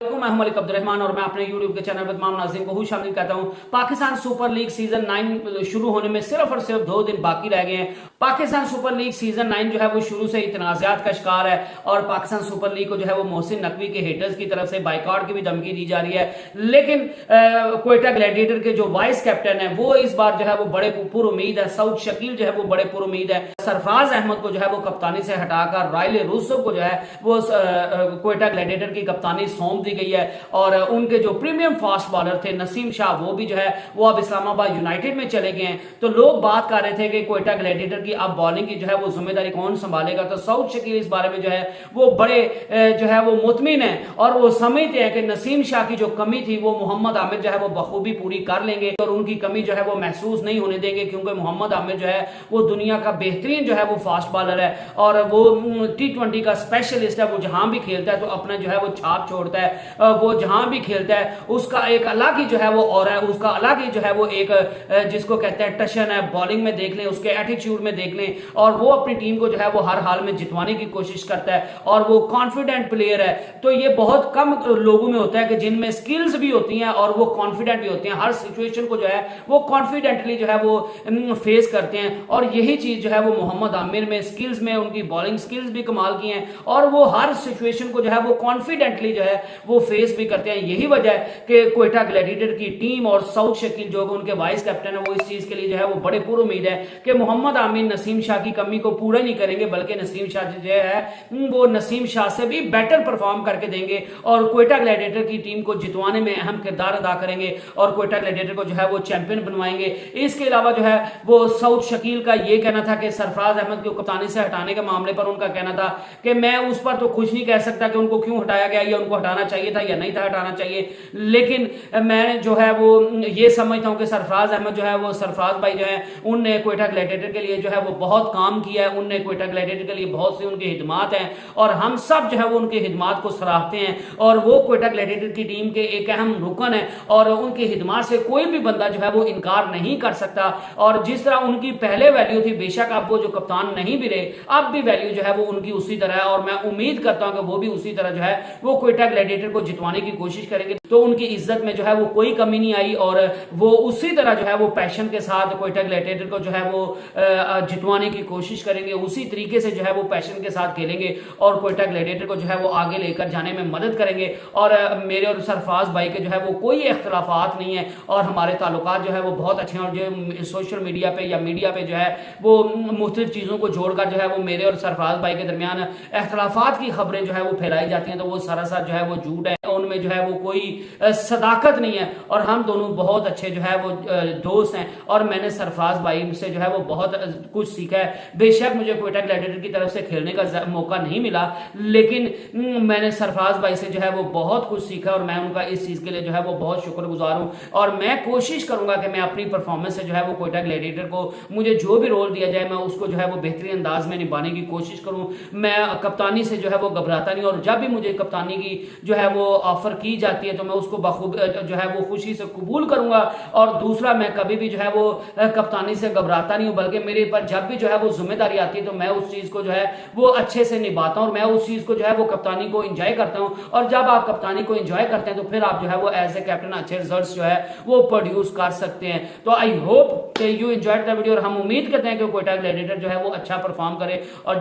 मैं हूं मलिक अब्दुर्रहमान और मैं अपने YouTube के चैनल पर तमाम नाज़रीन को शामिल कहता हूं। पाकिस्तान सुपर लीग सीजन 9 शुरू होने में सिर्फ और सिर्फ 2 दिन बाकी रह गए हैं। पाकिस्तान सुपर लीग सीजन 9 जो है वो शुरू से ही तनाज़ात का शिकार है और पाकिस्तान सुपर लीग को जो है वो मोहसिन नकवी के हेटर्स की तरफ से बाइकआउट की भी धमकी दी जा रही है। लेकिन क्वेटा ग्लैडिएटर के जो वाइस कैप्टन है वो इस बार जो है वो बड़े पुर उम्मीद है। सऊद शकील जो है वो बड़े पुर उम्मीद है। सरफराज अहमद को जो है वो कप्तानी से हटाकर राइल रूसफ को जो है वो क्वेटा ग्लैडिएटर की कप्तानी सौंप दी गई है और उनके जो प्रीमियम फास्ट बॉलर थे नसीम शाह वो भी जो है वो अब इस्लामाबाद यूनाइटेड में चले गए हैं। तो लोग बात कर रहे थे कि क्वेटा ग्लैडिएटर की अब बॉलिंग की जो है वो जिम्मेदारी कौन संभालेगा। तो सऊद शकील इस बारे में जो है वो बड़े जो है वो मुतमिन है और वो समझते हैं कि नसीम शाह की जो कमी थी वो मोहम्मद आमिर जो है वो बखूबी पूरी कर लेंगे और उनकी कमी जो है वो महसूस नहीं होने देंगे, क्योंकि मोहम्मद आमिर जो है वो दुनिया का बेहतरीन जो है वो फास्ट बॉलर है और वो T20 का स्पेशलिस्ट है। वो जहां भी खेलता है तो अपना जो है वो छाप छोड़ता है। वो जहां भी खेलता है उसका एक अलग ही जो है वो और है, उसका अलग ही जो है वो एक जिसको कहते हैं टशन है। बॉलिंग में देख लें, उसके एटीट्यूड में देख लें और वो अपनी टीम को जो है वो हर हाल में जितवाने की कोशिश करता है और वो कॉन्फिडेंट प्लेयर है। तो ये बहुत कम लोगों में होता है कि जिनमें स्किल्स भी होती हैं और वो कॉन्फिडेंट भी होते हैं। हर सिचुएशन को जो है वो कॉन्फिडेंटली जो है वो फेस करते हैं और यही चीज जो है वो मोहम्मद आमिर में स्किल्स में उनकी बॉलिंग स्किल्स भी कमाल की हैं और वो हर सिचुएशन को जो है वो कॉन्फिडेंटली जो है वो फेस भी करते हैं। यही वजह है कि क्वेटा ग्लैडिएटर की टीम और सऊद शकील जो उनके वाइस कैप्टन है वो इस चीज के लिए जो है वो बड़े पुर उम्मीद है कि मोहम्मद आमिर नसीम शाह की कमी को पूरा नहीं करेंगे, बल्कि नसीम शाह जो है वो नसीम शाह से भी बेटर परफॉर्म करके देंगे और क्वेटा ग्लैडिएटर की टीम को जितवाने में अहम किरदार अदा करेंगे और क्वेटा ग्लैडिएटर को जो है वो चैंपियन बनवाएंगे। इसके अलावा जो है वो सऊद शकील का ये कहना था कि सरफराज अहमद को कप्तानी से हटाने के मामले पर उनका कहना था कि मैं उस पर तो कुछ नहीं कह सकता कि उनको क्यों हटाया गया या उनको हटाना चाहिए था या नहीं था हटाना चाहिए, लेकिन मैं जो है वो ये समझता हूं कि सरफराज अहमद जो है वो सरफराज भाई जो है उनने क्वेटा ग्लैडिएटर के लिए जो है वो बहुत काम किया है। उनने क्वेटा ग्लैडिएटर के लिए बहुत सी उनकी हिदमात हैं और हम सब जो है वो उनकी हिदमात को सराहते हैं और वो क्वेटा ग्लैडिएटर की टीम के एक अहम रुकन है और उनकी हिदमात से कोई भी बंदा जो है वो इनकार नहीं कर सकता। और जिस तरह उनकी पहले वैल्यू थी, बेशक अब वो जो कप्तान नहीं भी रहे, अब भी वैल्यू जो है वो उनकी उसी तरह है और मैं उम्मीद करता हूं कि वो भी उसी तरह जो है वो क्वेटा ग्लैडिएटर को जितवाने की कोशिश करेंगे। तो उनकी इज्जत में जो है वो कोई कमी नहीं आई और वो उसी तरह जो है वो पैशन के साथ क्वेटा ग्लैडिएटर को जो है वो जितवाने की कोशिश करेंगे, उसी तरीके से जो है वो पैशन के साथ खेलेंगे और क्वेटा ग्लैडिएटर को जो है वो आगे लेकर जाने में मदद करेंगे। और मेरे और सरफराज भाई के जो है वो कोई इख्तलाफात नहीं है और हमारे ताल्लुकात जो है वो बहुत अच्छे हैं और जो सोशल मीडिया पे या मीडिया पे जो है वो मुख्तलिफ चीज़ों को जोड़कर जो है वो मेरे और सरफराज भाई के दरमियान इख्तलाफात की खबरें जो है वो फैलाई जाती हैं, तो वो सरासर जो है वो झूठ है, उनमें जो है वो कोई सदाकत नहीं है और हम दोनों बहुत अच्छे जो है वो दोस्त हैं और मैंने सरफराज भाई से जो है वो बहुत कुछ सीखा है। बेशक मुझे क्वेटा ग्लैडिएटर की तरफ से खेलने का मौका नहीं मिला, लेकिन मैंने सरफराज भाई से जो है वो बहुत कुछ सीखा और मैं उनका इस चीज़ के लिए जो है वो बहुत शुक्रगुजार हूँ और मैं कोशिश करूंगा कि मैं अपनी परफॉर्मेंस से जो है वो क्वेटा ग्लैडिएटर को मुझे जो भी रोल दिया जाए मैं उसको जो है वो बेहतरीन अंदाज में निभाने की कोशिश करूँ। मैं कप्तानी से जो है वो घबराता नहीं और जब भी मुझे कप्तानी की जो है वो ऑफर की जाती है तो मैं उसको बखूब जो है वो खुशी से कबूल करूंगा। और दूसरा, मैं कभी भी जो है वो कप्तानी से घबराता नहीं हूं, बल्कि मेरे पर जब भी जो है वो जिम्मेदारी आती है तो मैं उस चीज को जो है वो अच्छे से निभाता हूं और मैं उस चीज को जो है वो कप्तानी को एंजॉय करता हूं। और जब आप कप्तानी को एंजॉय करते हैं तो फिर आप जो है वो एज ए कैप्टन अच्छे रिजल्ट्स जो है वो प्रोड्यूस कर सकते हैं। तो I hope you enjoyed the video और हम उम्मीद करते हैं कि क्वेटा ग्लैडिएटर जो है वो अच्छा परफॉर्म करे और